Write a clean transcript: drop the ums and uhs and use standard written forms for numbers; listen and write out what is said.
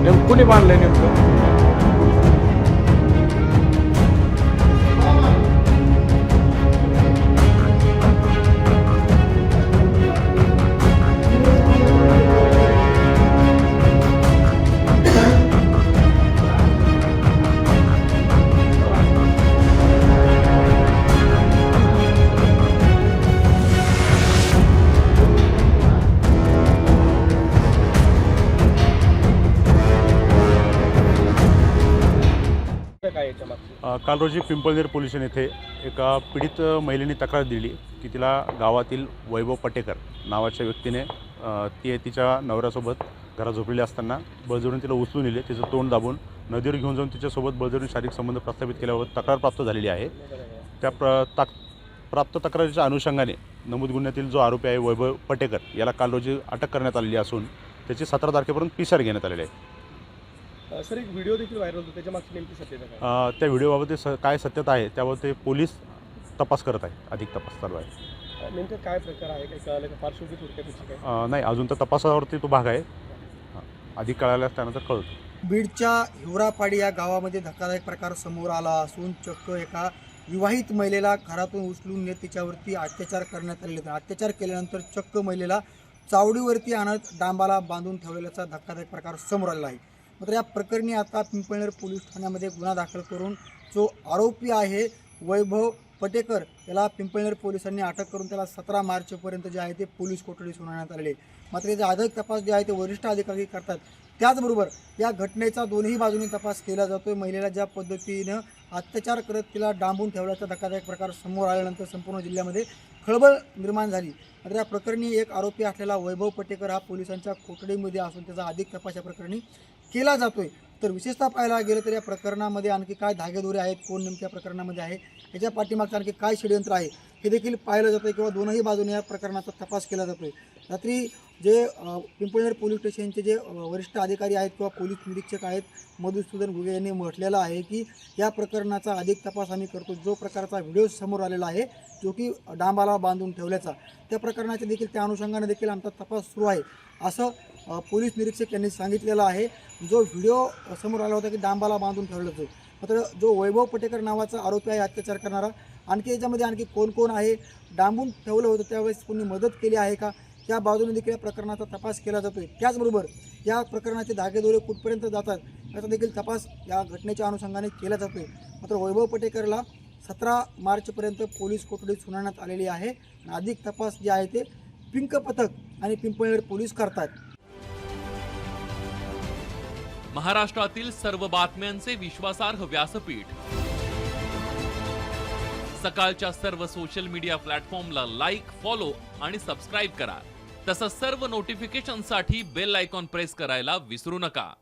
नेमकं कुणी बांधलंय नेमकं? काय याच्या मागचं? काल रोजी पिंपळनेर पोलीस स्टेशन येथे एका पीडित महिलेने तक्रार दिली की तिला गावातील वैभव पटेकर नावाच्या व्यक्तीने ती तिच्या नवऱ्यासोबत घरात झोपलेली असताना बळजबरीने तिला उचलून नेले, तिचं तोंड दाबून नदीवर घेऊन जाऊन तिच्यासोबत बळजबरीने शारीरिक संबंध प्रस्थापित केल्याबाबत तक्रार प्राप्त झालेली आहे। त्या प्राप्त तक्रारीच्या अनुषंगाने नमूद गुन्ह्यातील जो आरोपी आहे वैभव पटेकर याला काल रोजी अटक करण्यात आलेली असून त्याची 17 तारखेपर्यंत PCR घेण्यात आलेली आहे। सर, एक व्हिडिओ देखील व्हायरल होतो, त्याच्या मागची नेमकी सत्यता काय? त्या व्हिडिओबाबत काय सत्यता आहे त्यावर ते पोलीस तपास करत आहे, अधिक तपास चालू आहे। नेमकं काय प्रकार आहे, काही कळालं का? पार्श्वभूमी थोडक्यात काय? नाही, अजून तर तपासावरती तो भाग आहे, अधिक कळाल्यास त्यानंतर कळतो। बीडच्या हिवरापाडी या गावामध्ये धक्कादायक प्रकार समोर आला असून चक्क एका विवाहित महिलेला घरातून उचलून नेत तिच्यावरती अत्याचार करण्यात आले होते। अत्याचार केल्यानंतर चक्क महिलेला चावडीवरती आणत डांबाला बांधून ठेवलेल्याचा धक्कादायक प्रकार समोर आला आहे। मात्र या प्रकरणी आता पिंपळनेर पोलीस ठाण्यामध्ये गुन्हा दाखल करून जो आरोपी आहे वैभव पटेकर याला पिंपळनेर पोलिसांनी अटक करून त्याला 17 मार्चपर्यंत जे आहे ते पोलीस कोठडी सुनावण्यात आलेले। मात्र याचा अधिक तपास जे आहे ते वरिष्ठ अधिकारी करतात। त्याचबरोबर या घटनेचा दोन्ही बाजूंनी तपास केला जातोय। महिलेला ज्या पद्धतीनं अत्याचार करत तिला डांबून ठेवल्याचा धक्कादायक प्रकार समोर आल्यानंतर संपूर्ण जिल्ह्यामध्ये खळबळ निर्माण झाली। मात्र या प्रकरणी एक आरोपी असलेला वैभव पटेकर हा पोलिसांच्या कोठडीमध्ये असून त्याचा अधिक तपास या प्रकरणी केला जातोय। तर विशेषतः पाहायला गेलं तर या प्रकरणामध्ये आणखी काय धागेदोरे आहेत, कोण नेमक्या प्रकरणामध्ये आहे, याच्या पाठीमागचं आणखी काय षडयंत्र आहे हे देखील पाहिलं जातं किंवा दोनही बाजूने या प्रकरणाचा तपास केला जातोय। रात्री जे पिंपळनेर पोलीस स्टेशनचे जे वरिष्ठ अधिकारी आहेत किंवा पोलीस निरीक्षक आहेत मधुसूदन घुगे यांनी म्हटलेलं आहे की या प्रकरणाचा अधिक तपास आम्ही करतो। जो प्रकारचा व्हिडिओ समोर आलेला आहे जो की डांबाला बांधून ठेवल्याचा, त्या प्रकरणाचे देखील त्या अनुषंगाने देखील आमचा तपास सुरू आहे असं पोलीस निरीक्षक यांनी सांगितलेलं आहे। जो व्हिडिओ समोर आला होता की डांबाला बांधून ठेवल्याचं, मात्र जो वैभव पटेकर नावाचा आरोपी आहे अत्याचार करणारा, आणखी याच्यामध्ये आणखी कोण कोण आहे, डांबून ठेवलं होतं त्यावेळेस कोणी मदत केली आहे का, या बाजूने देखील या प्रकरणाचा तपास केला जातोय। त्याचबरोबर या प्रकरणाचे धागेदोरे कुठपर्यंत जातात याचा देखील तपास या घटनेच्या अनुषंगाने केला जातोय। मात्र वैभव पटेकरला 17 मार्चपर्यंत पोलीस कोठडीत सुनावण्यात आलेली आहे। अधिक तपास जे आहे ते पिंक पथक आणि पिंपळनेर पोलीस करतात। महाराष्ट्रातील सर्व बातम्यांचे विश्वासार्ह व्यासपीठ, सकाळच्या सर्व सोशल मीडिया प्लॅटफॉर्मला लाईक, फॉलो आणि सबस्क्राईब करा। तसंच सर्व नोटिफिकेशनसाठी बेल आयकॉन प्रेस करायला विसरू नका।